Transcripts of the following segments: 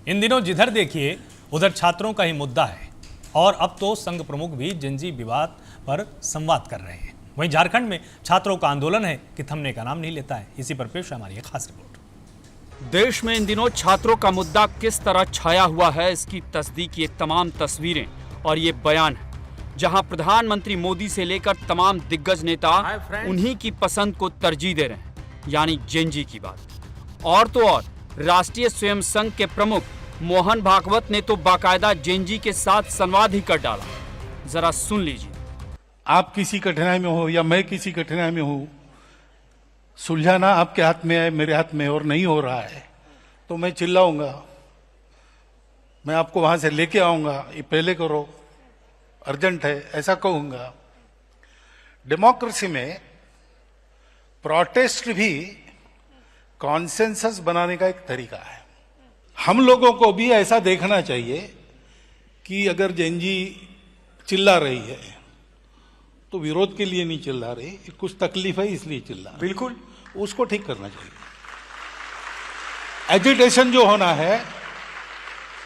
इन दिनों जिधर देखिए उधर छात्रों का ही मुद्दा है और अब तो संघ प्रमुख भी जेनजी विवाद पर संवाद कर रहे हैं। वहीं झारखंड में छात्रों का आंदोलन है कि थमने का नाम नहीं लेता है। इसी पर पेश है हमारी एक खास रिपोर्ट। देश में इन दिनों छात्रों का मुद्दा किस तरह छाया हुआ है, इसकी तस्दीक ये तमाम तस्वीरें और ये बयान है, जहां प्रधानमंत्री मोदी से लेकर तमाम दिग्गज नेता उन्हीं की पसंद को तरजीह दे रहे हैं, यानी जेनजी की बात। और तो और राष्ट्रीय स्वयं संघ के प्रमुख मोहन भागवत ने तो बाकायदा जेनजी के साथ संवाद ही कर डाला। जरा सुन लीजिए। आप किसी कठिनाई में हो या मैं किसी कठिनाई में हूं, सुलझाना आपके हाथ में है, मेरे हाथ में और नहीं हो रहा है तो मैं चिल्लाऊंगा, मैं आपको वहां से लेके आऊंगा, ये पहले करो, अर्जेंट है, ऐसा कहूंगा। डेमोक्रेसी में प्रोटेस्ट भी कॉन्सेंसस बनाने का एक तरीका है। हम लोगों को भी ऐसा देखना चाहिए कि अगर जेनजी चिल्ला रही है तो विरोध के लिए नहीं चिल्ला रही, कुछ तकलीफ है इसलिए चिल्ला रही। बिल्कुल, उसको ठीक करना चाहिए। एजिटेशन जो होना है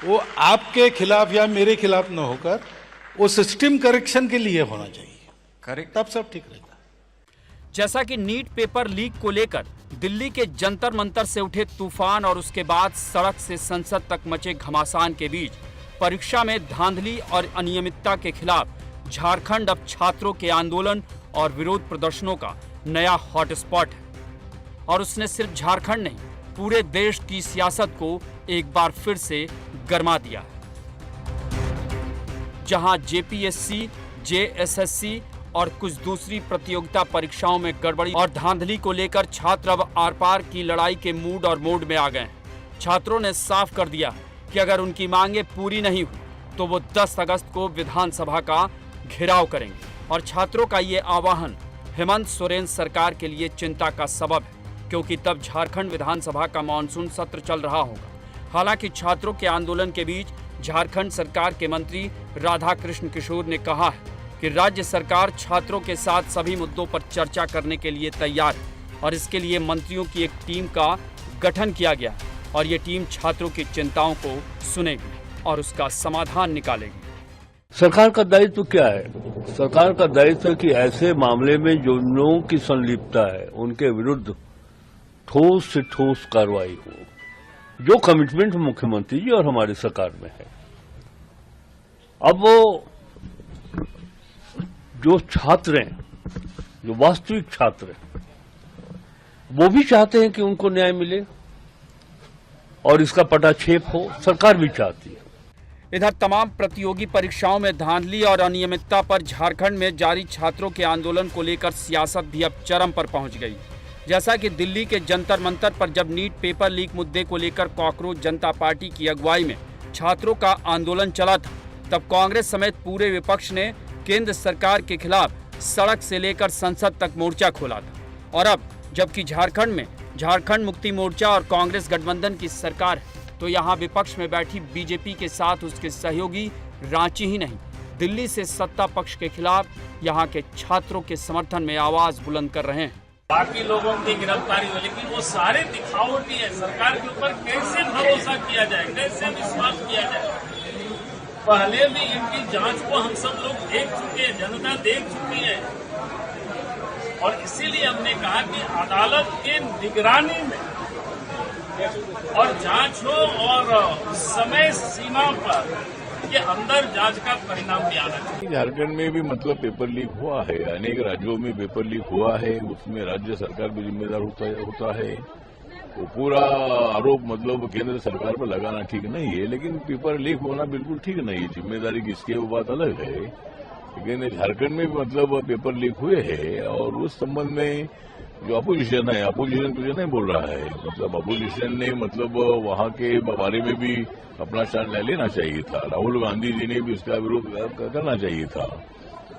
वो आपके खिलाफ या मेरे खिलाफ न होकर वो सिस्टम करेक्शन के लिए होना चाहिए। करेक्ट, तब सब ठीक रहेगा। जैसा कि नीट पेपर लीक को लेकर दिल्ली के जंतर मंतर से उठे तूफान और उसके बाद सड़क से संसद तक मचे घमासान के बीच परीक्षा में धांधली और अनियमितता के खिलाफ झारखंड अब छात्रों के आंदोलन और विरोध प्रदर्शनों का नया हॉटस्पॉट है। और उसने सिर्फ झारखंड नहीं, पूरे देश की सियासत को एक बार फिर से गरमा दिया है। जहां जेपीएससी, जेएसएससी और कुछ दूसरी प्रतियोगिता परीक्षाओं में गड़बड़ी और धांधली को लेकर छात्र अब आर पार की लड़ाई के मूड और मोड में आ गए हैं। छात्रों ने साफ कर दिया कि अगर उनकी मांगें पूरी नहीं हुई तो वो 10 अगस्त को विधानसभा का घेराव करेंगे। और छात्रों का ये आह्वान हेमंत सोरेन सरकार के लिए चिंता का सबब है, क्योंकि तब झारखंड विधानसभा का मानसून सत्र चल रहा होगा। हालांकि छात्रों के आंदोलन के बीच झारखंड सरकार के मंत्री राधाकृष्ण किशोर ने कहा है कि राज्य सरकार छात्रों के साथ सभी मुद्दों पर चर्चा करने के लिए तैयार है और इसके लिए मंत्रियों की एक टीम का गठन किया गया है और ये टीम छात्रों की चिंताओं को सुनेगी और उसका समाधान निकालेगी। सरकार का दायित्व क्या है? सरकार का दायित्व है कि ऐसे मामले में जो लोगों की संलिप्तता है उनके विरुद्ध ठोस से ठोस कार्रवाई हो, जो कमिटमेंट मुख्यमंत्री जी और हमारी सरकार में है। अब वो जो छात्र हैं, जो वास्तविक छात्र हैं, वो भी चाहते हैं कि उनको न्याय मिले और इसका पटाक्षेप हो, सरकार भी चाहती है। इधर तमाम प्रतियोगी परीक्षाओं में धांधली और अनियमितता पर झारखंड में जारी छात्रों के आंदोलन को लेकर सियासत भी अब चरम पर पहुंच गई। जैसा कि दिल्ली के जंतर मंतर पर जब नीट पेपर लीक मुद्दे को लेकर कॉकरोच जनता पार्टी की अगुवाई में छात्रों का आंदोलन चला था, तब कांग्रेस समेत पूरे विपक्ष ने केंद्र सरकार के खिलाफ सड़क से लेकर संसद तक मोर्चा खोला था। और अब जबकि झारखंड में झारखंड मुक्ति मोर्चा और कांग्रेस गठबंधन की सरकार है, तो यहाँ विपक्ष में बैठी बीजेपी के साथ उसके सहयोगी रांची ही नहीं, दिल्ली से सत्ता पक्ष के खिलाफ यहाँ के छात्रों के समर्थन में आवाज बुलंद कर रहे हैं। बाकी लोगों की गिरफ्तारी हो, लेकिन वो सारे दिखावटी है। सरकार के ऊपर कैसे भरोसा किया जाए, कैसे विश्वास किया जाए? पहले भी इनकी जांच को हम सब लोग देख चुके हैं, जनता देख चुकी है और इसीलिए हमने कहा कि अदालत के निगरानी में और जांच हो और समय सीमा पर के अंदर जांच का परिणाम भी आना चाहिए। झारखंड में भी मतलब पेपर लीक हुआ है, अनेक राज्यों में पेपर लीक हुआ है, उसमें राज्य सरकार भी जिम्मेदार होता है। वो पूरा आरोप मतलब केंद्र सरकार पर लगाना ठीक नहीं है, लेकिन पेपर लीक होना बिल्कुल ठीक नहीं है। जिम्मेदारी किसकी है वो बात अलग है, लेकिन झारखंड में भी मतलब पेपर लीक हुए हैं और उस संबंध में जो अपोजिशन है, अपोजिशन कुछ नहीं बोल रहा है। मतलब अपोजिशन ने मतलब वहां के बारे में भी अपना स्टैंड ले लेना चाहिए था। राहुल गांधी जी ने भी उसका विरोध करना चाहिए था,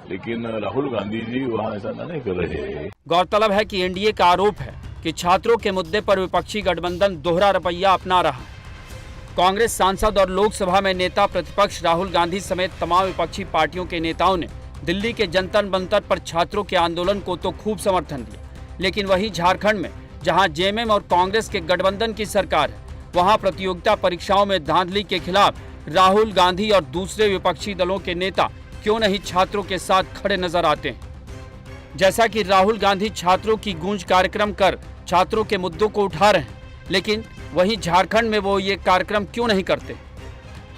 लेकिन राहुल गांधी जी वहां ऐसा नहीं कर रहे हैं। गौरतलब है कि एनडीए का आरोप है कि छात्रों के मुद्दे पर विपक्षी गठबंधन दोहरा रवैया अपना रहा है। कांग्रेस सांसद और लोकसभा में नेता प्रतिपक्ष राहुल गांधी समेत तमाम विपक्षी पार्टियों के नेताओं ने दिल्ली के जंतर मंतर पर छात्रों के आंदोलन को तो खूब समर्थन दिया, लेकिन वहीं झारखंड में जहां जेएमएम और कांग्रेस के गठबंधन की सरकार है, वहां प्रतियोगिता परीक्षाओं में धांधली के खिलाफ राहुल गांधी और दूसरे विपक्षी दलों के नेता क्यों नहीं छात्रों के साथ खड़े नजर आते हैं। जैसा कि राहुल गांधी छात्रों की गूंज कार्यक्रम कर छात्रों के मुद्दों को उठा रहे हैं, लेकिन वहीं झारखंड में वो ये कार्यक्रम क्यों नहीं करते।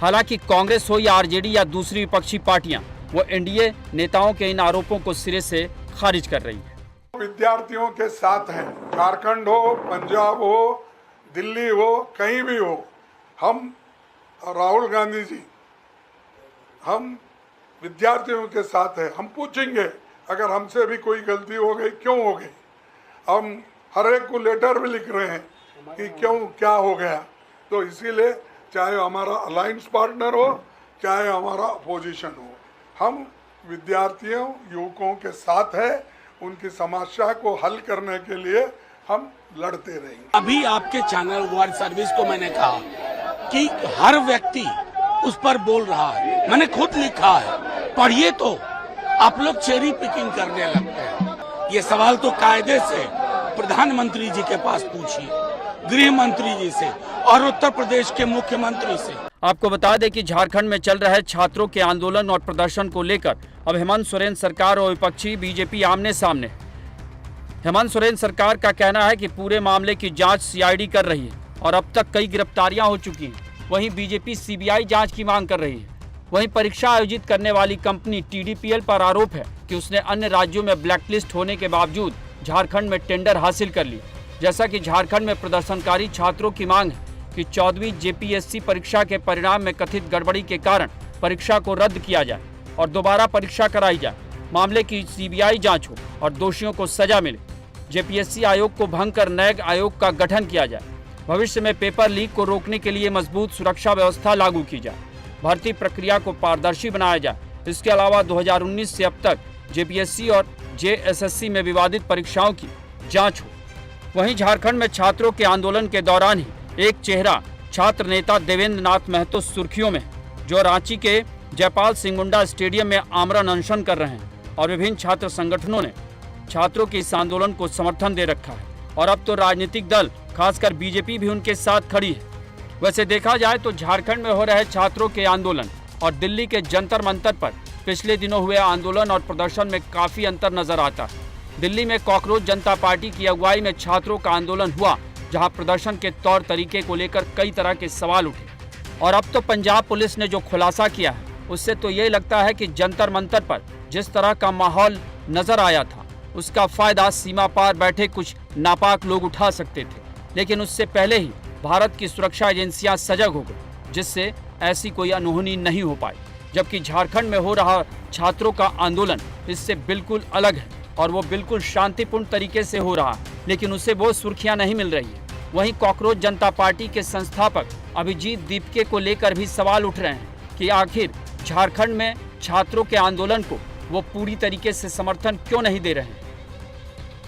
हालांकि कांग्रेस हो या आरजेडी या दूसरी विपक्षी पार्टियां, वो एनडीए नेताओं के इन आरोपों को सिरे से खारिज कर रही है। विद्यार्थियों के साथ हैं, झारखंड हो, पंजाब हो, दिल्ली हो, कहीं भी हो, हम राहुल गांधी जी, हम विद्यार्थियों के साथ हैं। हम पूछेंगे अगर हमसे भी कोई गलती हो गई, क्यों हो गई। हम हर एक को लेटर भी लिख रहे हैं कि क्यों, क्या हो गया। तो इसीलिए चाहे हमारा अलायंस पार्टनर हो, चाहे हमारा अपोजिशन हो, हम विद्यार्थियों, युवकों के साथ हैं। उनकी समस्या को हल करने के लिए हम लड़ते रहेंगे। अभी आपके चैनल वर्ल्ड सर्विस को मैंने कहा कि हर व्यक्ति उस पर बोल रहा है, मैंने खुद लिखा है, पढ़िए तो आप लोग चेरी पिकिंग करने लगते हैं। ये सवाल तो कायदे से प्रधानमंत्री जी के पास पूछिए, गृह मंत्री जी से और उत्तर प्रदेश के मुख्यमंत्री से। आपको बता दें कि झारखंड में चल रहे छात्रों के आंदोलन और प्रदर्शन को लेकर अब हेमंत सोरेन सरकार और विपक्षी बीजेपी आमने सामने। हेमंत सोरेन सरकार का कहना है कि पूरे मामले की जांच सीआईडी कर रही है और अब तक कई गिरफ्तारियां हो चुकी हैं। वहीं बीजेपी सीबीआई जांच की मांग कर रही है। वहीं परीक्षा आयोजित करने वाली कंपनी टीडीपीएल पर आरोप है कि उसने अन्य राज्यों में ब्लैकलिस्ट होने के बावजूद झारखंड में टेंडर हासिल कर लिया। जैसा कि झारखंड में प्रदर्शनकारी छात्रों की मांग है कि 14वीं जेपीएससी परीक्षा के परिणाम में कथित गड़बड़ी के कारण परीक्षा को रद्द किया जाए और दोबारा परीक्षा कराई जाए, मामले की सीबीआई जांच हो और दोषियों को सजा मिले। जेपीएससी आयोग को भंग कर नए आयोग का गठन किया जाए। भविष्य में पेपर लीक को रोकने के लिए मजबूत सुरक्षा व्यवस्था लागू की जाए। भर्ती प्रक्रिया को पारदर्शी बनाया जाए। इसके अलावा 2019 से अब तक जेपीएससी और जेएसएससी में विवादित परीक्षाओं की जाँच हो। वहीं झारखंड में छात्रों के आंदोलन के दौरान ही एक चेहरा छात्र नेता देवेंद्र नाथ महतो सुर्खियों में, जो रांची के जयपाल सिंह मुंडा स्टेडियम में आमरण अनशन कर रहे हैं और विभिन्न छात्र संगठनों ने छात्रों के इस आंदोलन को समर्थन दे रखा है और अब तो राजनीतिक दल खासकर बीजेपी भी उनके साथ खड़ी है। वैसे देखा जाए तो झारखंड में हो रहे छात्रों के आंदोलन और दिल्ली के जंतर मंतर पर पिछले दिनों हुए आंदोलन और प्रदर्शन में काफी अंतर नजर आता है। दिल्ली में कॉकरोच जनता पार्टी की अगुवाई में छात्रों का आंदोलन हुआ, जहां प्रदर्शन के तौर तरीके को लेकर कई तरह के सवाल उठे। और अब तो पंजाब पुलिस ने जो खुलासा किया है, उससे तो ये लगता है कि जंतर मंतर पर जिस तरह का माहौल नजर आया था, उसका फायदा सीमा पार बैठे कुछ नापाक लोग उठा सकते थे। लेकिन उससे पहले ही भारत की सुरक्षा एजेंसियां सजग हो गई, जिससे ऐसी कोई अनहोनी नहीं हो पाई। जबकि झारखंड में हो रहा छात्रों का आंदोलन इससे बिल्कुल अलग है और वो बिल्कुल शांतिपूर्ण तरीके से हो रहा है, लेकिन उसे वो सुर्खियां नहीं मिल रही है। वहीं कॉकरोच जनता पार्टी के संस्थापक अभिजीत दीपके को लेकर भी सवाल उठ रहे हैं कि आखिर झारखंड में छात्रों के आंदोलन को वो पूरी तरीके से समर्थन क्यों नहीं दे रहे हैं।